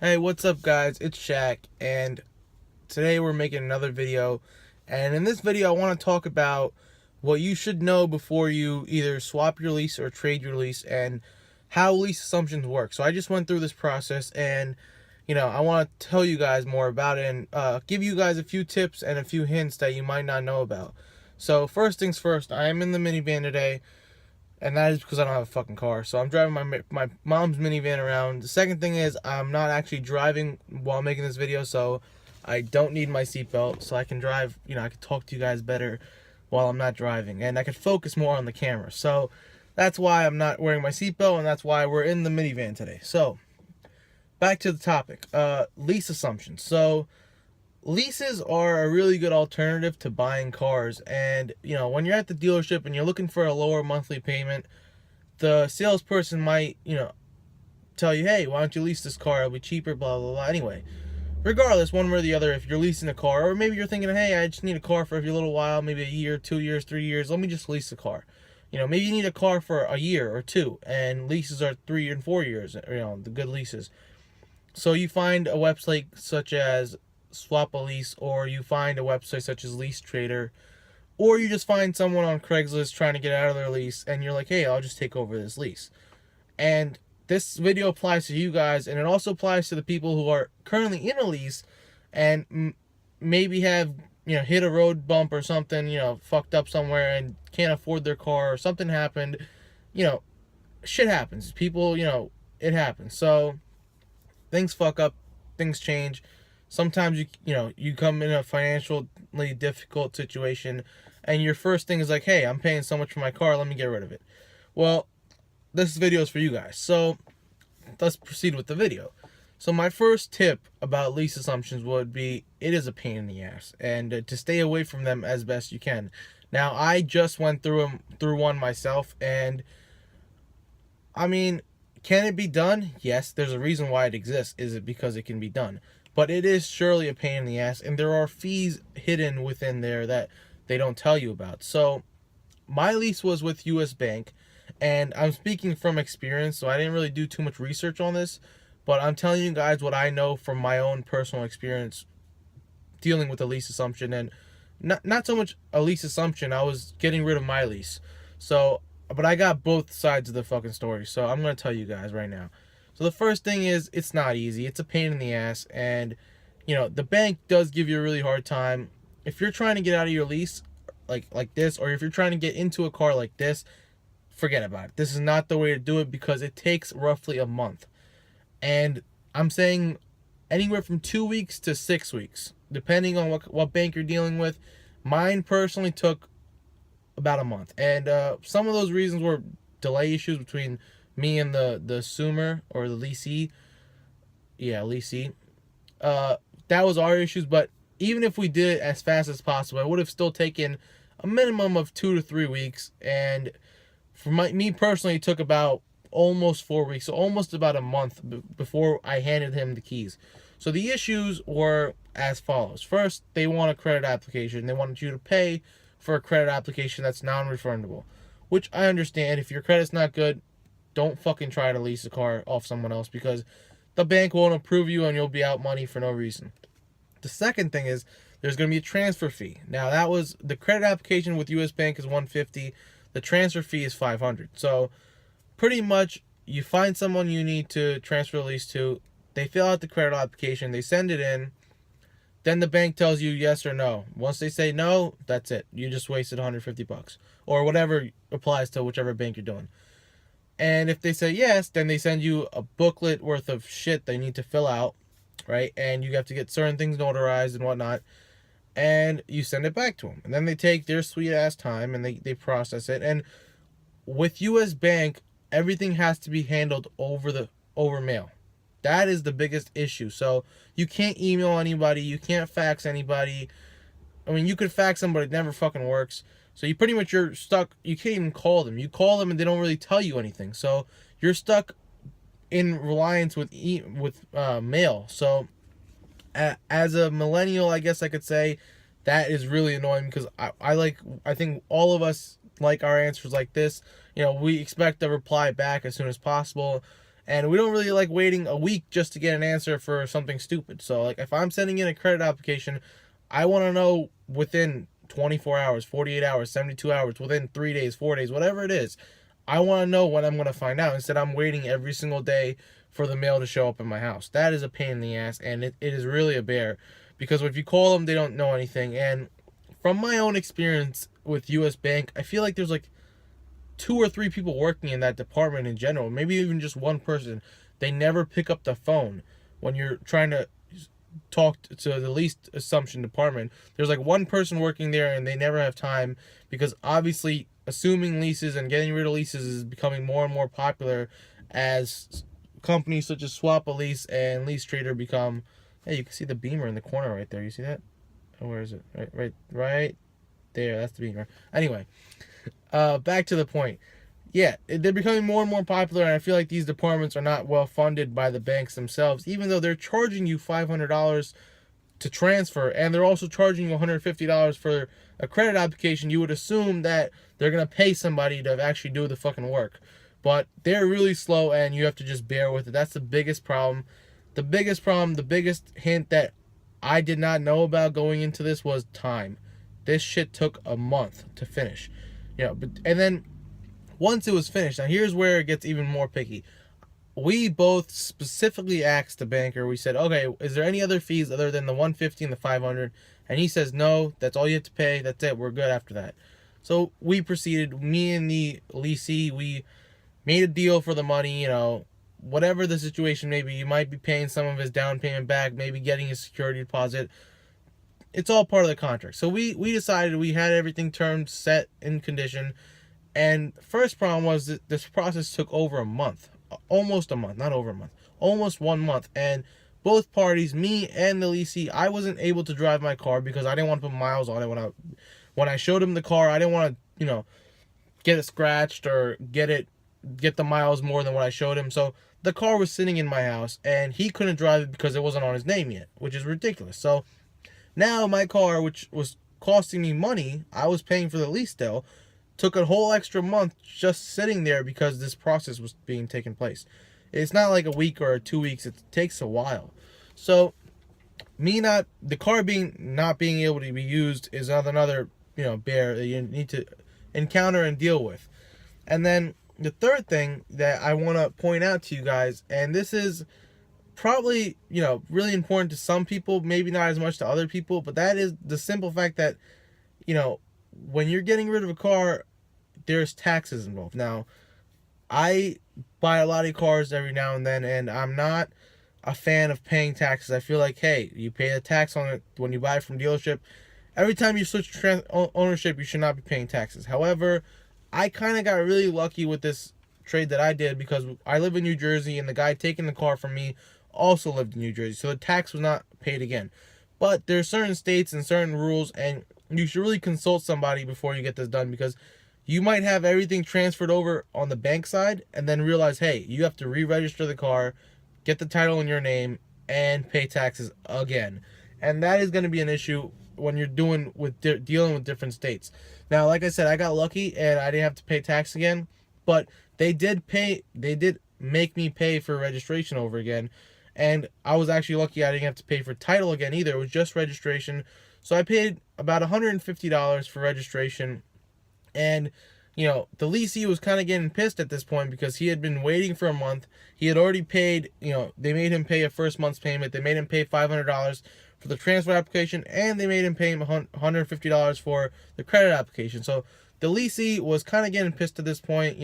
Hey, what's up guys? It's Shaq, and today we're making another video. And in this video I want to talk about what you should know before you either swap your lease or trade your lease, and how lease assumptions work. So I just went through this process, and I want to tell you guys more about it, and give you guys a few tips and a few hints that you might not know about. So first things first, I am in the minivan today, and that is because I don't have a fucking car. So I'm driving my mom's minivan around. The second thing is I'm not actually driving while making this video, so I don't need my seatbelt, so I can drive. I can talk to you guys better while I'm not driving, and I can focus more on the camera. So that's why I'm not wearing my seatbelt, and that's why we're in the minivan today. So back to the topic, lease assumptions. So leases are a really good alternative to buying cars, and when you're at the dealership and you're looking for a lower monthly payment, the salesperson might tell you, hey, why don't you lease this car, it'll be cheaper, blah blah blah. Anyway, regardless, one way or the other, if you're leasing a car, or maybe you're thinking, hey, I just need a car for a little while, maybe a year, 2 years, 3 years, let me just lease a car. Maybe you need a car for a year or two, and leases are 3 and 4 years, the good leases. So you find a website such as Swap a Lease, or you find a website such as Lease Trader, or you just find someone on Craigslist trying to get out of their lease, and you're like, hey, I'll just take over this lease. And this video applies to you guys, and it also applies to the people who are currently in a lease and maybe have hit a road bump or something, fucked up somewhere and can't afford their car, or something happened. Shit happens. People, it happens. So things fuck up, things change. Sometimes you come in a financially difficult situation, and your first thing is like, hey, I'm paying so much for my car, let me get rid of it. Well, this video is for you guys, so let's proceed with the video. So my first tip about lease assumptions would be, it is a pain in the ass, and to stay away from them as best you can. Now, I just went through one myself, and I mean, can it be done? Yes, there's a reason why it exists. Is it because it can be done? But it is surely a pain in the ass, and there are fees hidden within there that they don't tell you about. So my lease was with US Bank, and I'm speaking from experience, so I didn't really do too much research on this, but I'm telling you guys what I know from my own personal experience dealing with a lease assumption. And not so much a lease assumption, I was getting rid of my lease. So, but I got both sides of the fucking story, so I'm going to tell you guys right now. So the first thing is, it's not easy. It's a pain in the ass, and the bank does give you a really hard time. If you're trying to get out of your lease like this, or if you're trying to get into a car like this, forget about it. This is not the way to do it, because it takes roughly a month. And I'm saying anywhere from 2 weeks to 6 weeks, depending on what bank you're dealing with. Mine personally took about a month, and some of those reasons were delay issues between me and the assumer, or the leasee. Yeah, leasee. That was our issues, but even if we did it as fast as possible, it would have still taken a minimum of 2 to 3 weeks. And for me personally, it took about almost 4 weeks, so almost about a month before I handed him the keys. So the issues were as follows. First, they want a credit application. They wanted you to pay for a credit application that's non-refundable, which I understand. If your credit's not good, don't fucking try to lease a car off someone else, because the bank won't approve you and you'll be out money for no reason. The second thing is, there's going to be a transfer fee. Now, that was the credit application with US Bank is $150. The transfer fee is $500. So pretty much, you find someone you need to transfer the lease to, they fill out the credit application, they send it in, then the bank tells you yes or no. Once they say no, that's it. You just wasted $150, or whatever applies to whichever bank you're doing. And if they say yes, then they send you a booklet worth of shit they need to fill out, right? And you have to get certain things notarized and whatnot, and you send it back to them. And then they take their sweet ass time, and they process it. And with US Bank, everything has to be handled over mail. That is the biggest issue. So you can't email anybody, you can't fax anybody. I mean, you could fax them, but it never fucking works. So you pretty much, you're stuck. You can't even call them. You call them and they don't really tell you anything. So you're stuck in reliance with mail. So as a millennial, I guess I could say that is really annoying, because I think all of us like our answers like this. We expect a reply back as soon as possible. And we don't really like waiting a week just to get an answer for something stupid. So like if I'm sending in a credit application, I want to know within 24 hours, 48 hours, 72 hours, within 3 days, 4 days, whatever it is. I want to know when I'm going to find out. Instead, I'm waiting every single day for the mail to show up in my house. That is a pain in the ass, and it is really a bear. Because if you call them, they don't know anything. And from my own experience with U.S. Bank, I feel like there's like 2 or 3 people working in that department in general. Maybe even just one person. They never pick up the phone when you're trying to talk to the lease assumption department. There's like one person working there, and they never have time because obviously assuming leases and getting rid of leases is becoming more and more popular as companies such as Swap a Lease and Lease Trader become. Hey, you can see the beamer in the corner right there. You see that? Oh, where is it? Right there. That's the beamer. Anyway, back to the point. Yeah, they're becoming more and more popular, and I feel like these departments are not well funded by the banks themselves, even though they're charging you $500 to transfer, and they're also charging you $150 for a credit application. You would assume that they're going to pay somebody to actually do the fucking work. But they're really slow, and you have to just bear with it. That's the biggest problem. The biggest hint that I did not know about going into this was time. This shit took a month to finish. And then once it was finished, now here's where it gets even more picky. We both specifically asked the banker, we said, okay, is there any other fees other than the $150 and the $500? And he says, no, that's all you have to pay. That's it. We're good after that. So we proceeded. Me and the leasee, we made a deal for the money, whatever the situation may be. You might be paying some of his down payment back, maybe getting his security deposit. It's all part of the contract. So we decided, we had everything termed, set in condition. And first problem was that this process took over a month. Almost a month, not over a month. Almost 1 month. And both parties, me and the leasee, I wasn't able to drive my car because I didn't want to put miles on it. When I showed him the car, I didn't want to, get it scratched or get the miles more than what I showed him. So the car was sitting in my house, and he couldn't drive it because it wasn't on his name yet, which is ridiculous. So now my car, which was costing me money, I was paying for the lease still, took a whole extra month just sitting there because this process was being taken place. It's not like a week or 2 weeks. It takes a while. So the car not being able to be used is another bear that you need to encounter and deal with. And then the third thing that I want to point out to you guys, and this is probably really important to some people, maybe not as much to other people, but that is the simple fact that when you're getting rid of a car, there's taxes involved. Now, I buy a lot of cars every now and then, and I'm not a fan of paying taxes. I feel like, hey, you pay the tax on it when you buy it from dealership. Every time you switch ownership, you should not be paying taxes. However, I kind of got really lucky with this trade that I did because I live in New Jersey, and the guy taking the car from me also lived in New Jersey, so the tax was not paid again. But there's certain states and certain rules, and you should really consult somebody before you get this done, because you might have everything transferred over on the bank side and then realize, hey, you have to re-register the car, get the title in your name, and pay taxes again. And that is going to be an issue when you're dealing with different states. Now, like I said, I got lucky and I didn't have to pay tax again, but they did make me pay for registration over again. And I was actually lucky I didn't have to pay for title again either. It was just registration. So I paid about $150 for registration. And, the leasee was kind of getting pissed at this point because he had been waiting for a month. He had already paid, they made him pay a first month's payment. They made him pay $500 for the transfer application, and they made him pay $150 for the credit application. So the leasee was kind of getting pissed at this point.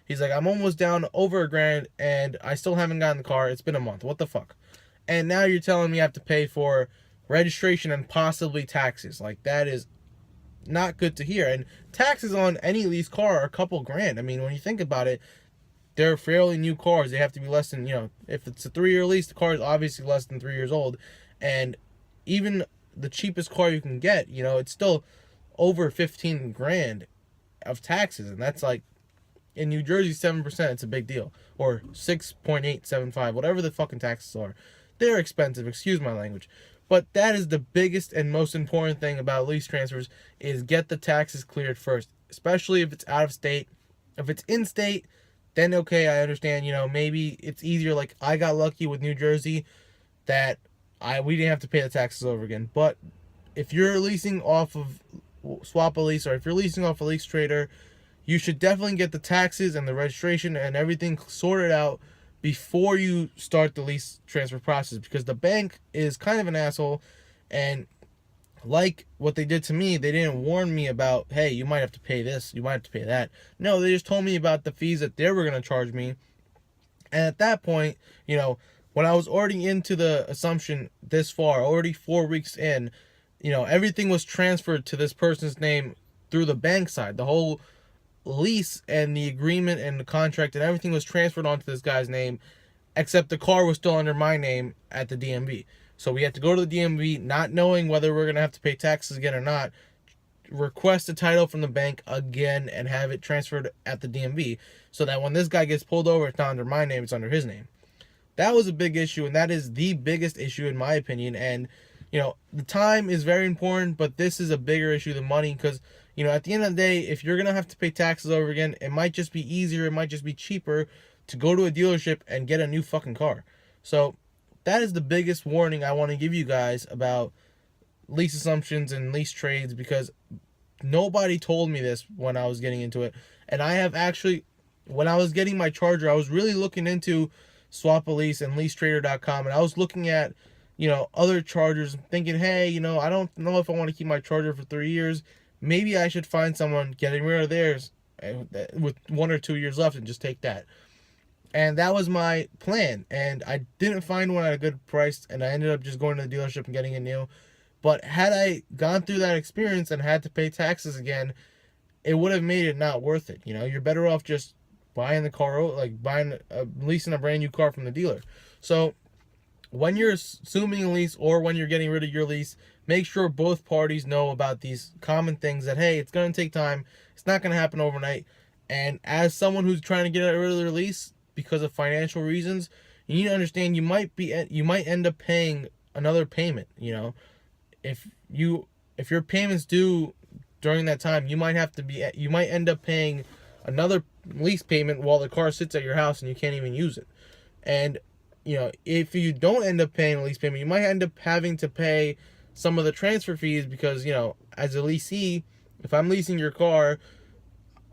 He's like, I'm almost down over $1,000 and I still haven't gotten the car. It's been a month. What the fuck? And now you're telling me I have to pay for registration and possibly taxes. Like, that is not good to hear. And taxes on any lease car are a couple grand. I mean, when you think about it, they're fairly new cars. They have to be less than, if it's a 3-year lease, the car is obviously less than 3 years old. And even the cheapest car you can get, it's still over 15 grand of taxes. And that's like, in New Jersey, 7%, it's a big deal. Or 6.875, whatever the fucking taxes are. They're expensive, excuse my language. But that is the biggest and most important thing about lease transfers, is get the taxes cleared first. Especially if it's out of state. If it's in state, then okay, I understand, maybe it's easier. Like, I got lucky with New Jersey that we didn't have to pay the taxes over again. But if you're leasing off of Swap a Lease, or if you're leasing off a Lease Trader, you should definitely get the taxes and the registration and everything sorted out before you start the lease transfer process, because the bank is kind of an asshole. And like what they did to me, they didn't warn me about, hey, you might have to pay this, you might have to pay that. No, they just told me about the fees that they were going to charge me. And at that point, when I was already into the assumption this far, already 4 weeks in, everything was transferred to this person's name through the bank side. The whole lease and the agreement and the contract and everything was transferred onto this guy's name, except the car was still under my name at the DMV. So we had to go to the DMV, not knowing whether we're going to have to pay taxes again or not, request a title from the bank again, and have it transferred at the DMV, so that when this guy gets pulled over, it's not under my name, it's under his name. That was a big issue, and that is the biggest issue in my opinion. And the time is very important, but this is a bigger issue than money, because at the end of the day, if you're gonna have to pay taxes over again, it might just be easier, it might just be cheaper to go to a dealership and get a new fucking car. So that is the biggest warning I want to give you guys about lease assumptions and lease trades, because nobody told me this when I was getting into it. And I have actually, when I was getting my Charger, I was really looking into Swap a Lease and LeaseTrader.com, and I was looking at other Chargers, thinking, hey, I don't know if I want to keep my Charger for 3 years. Maybe I should find someone getting rid of theirs with 1 or 2 years left and just take that. And that was my plan. And I didn't find one at a good price, and I ended up just going to the dealership and getting it new. But had I gone through that experience and had to pay taxes again, it would have made it not worth it. You're better off just buying the car, like leasing a brand new car from the dealer. So when you're assuming a lease or when you're getting rid of your lease, make sure both parties know about these common things, that, hey, it's going to take time. It's not going to happen overnight. And as someone who's trying to get rid of their lease because of financial reasons, you need to understand you might end up paying another payment. If your payments due during that time, you might end up paying another lease payment while the car sits at your house and you can't even use it. And if you don't end up paying a lease payment, you might end up having to pay some of the transfer fees, because as a leasee, if I'm leasing your car,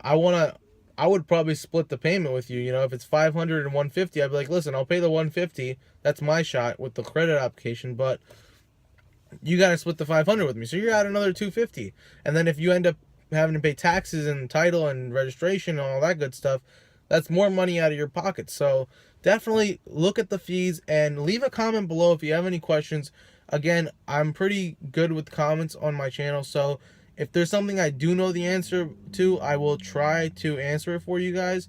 I would probably split the payment with you. If it's $500 and $150, I'd be like, listen, I'll pay the $150. That's my shot with the credit application, but you got to split the $500 with me. So you're at another $250. And then if you end up having to pay taxes and title and registration and all that good stuff, that's more money out of your pocket. So definitely look at the fees and leave a comment below if you have any questions. Again, I'm pretty good with comments on my channel, so if there's something I do know the answer to, I will try to answer it for you guys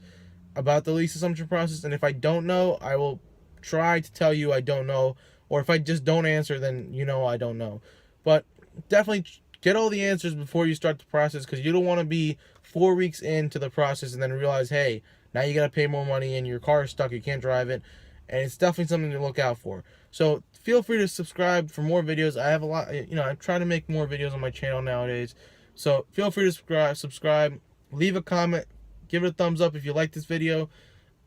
about the lease assumption process. And if I don't know, I will try to tell you I don't know. Or if I just don't answer, then I don't know. But definitely get all the answers before you start the process, because you don't want to be 4 weeks into the process and then realize, hey, now you got to pay more money and your car is stuck, you can't drive it. And it's definitely something to look out for. So feel free to subscribe for more videos. I have a lot, I'm trying to make more videos on my channel nowadays. So feel free to subscribe, leave a comment, give it a thumbs up if you like this video.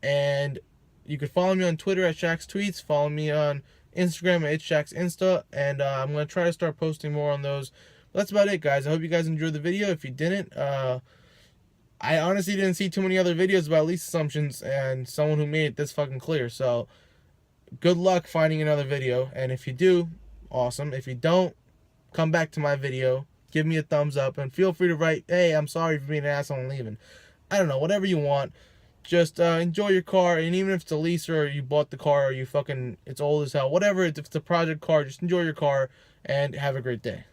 And you can follow me on Twitter at Shaq's Tweets. Follow me on Instagram at Shaq's Insta. And I'm going to try to start posting more on those. But that's about it, guys. I hope you guys enjoyed the video. If you didn't, I honestly didn't see too many other videos about lease assumptions and someone who made it this fucking clear. So good luck finding another video. And if you do, awesome. If you don't, come back to my video, give me a thumbs up, and feel free to write, hey, I'm sorry for being an asshole and leaving. I don't know, whatever you want. Just enjoy your car. And even if it's a lease or you bought the car or it's old as hell, whatever, if it's a project car, just enjoy your car and have a great day.